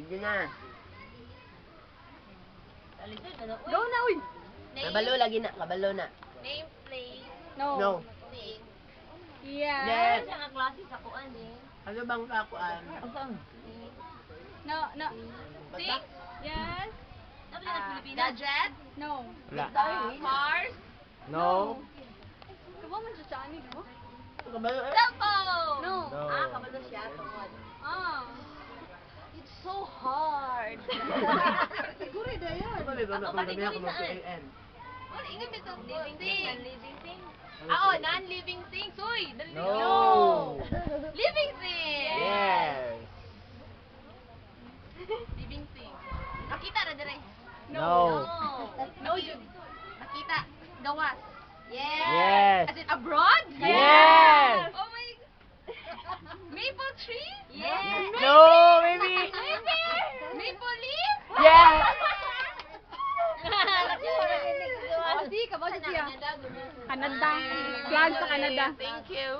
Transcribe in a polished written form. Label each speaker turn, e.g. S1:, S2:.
S1: Sige na.
S2: Go na, uy!
S1: Kabalo lagi na, kabalo na.
S3: Name, place,
S2: No.
S1: No.
S3: sing.
S2: Yes.
S1: Yes.
S3: Siya nga klase sa kuan eh.
S1: Ano bang kakuan?
S2: No, no.
S3: Sing.
S2: Yes.
S3: Sabi na Pilipinas. Gadget.
S2: No.
S1: Wala.
S3: Cars.
S1: No.
S2: Kawa man siya sa anin, no?
S1: Kabalo eh.
S3: Cellphone.
S2: No.
S1: No.
S3: Ah, kabalo siya. Tungod.
S2: Ah.
S3: It's so hard.
S2: Siguro na yan.
S1: Ano ba ito na kung gabi ako mag-PAN?
S3: Ano, ingay ba ito? Living thing. Non-living thing. Ah, oh, non-living things. Uy,
S1: No.
S3: Living thing.
S1: Yes.
S3: Living thing. Nakita na dire.
S1: No.
S3: No, you. Nakita. Gawas. Yes.
S1: Yes.
S3: As in abroad?
S1: Yes.
S3: Oh my. Maple tree? Yes.
S1: No, maybe.
S3: Maybe. Maple leaf?
S1: Yes.
S2: Oh, si, kabaw siya. Canada. Flag sa Canada.
S3: Thank you.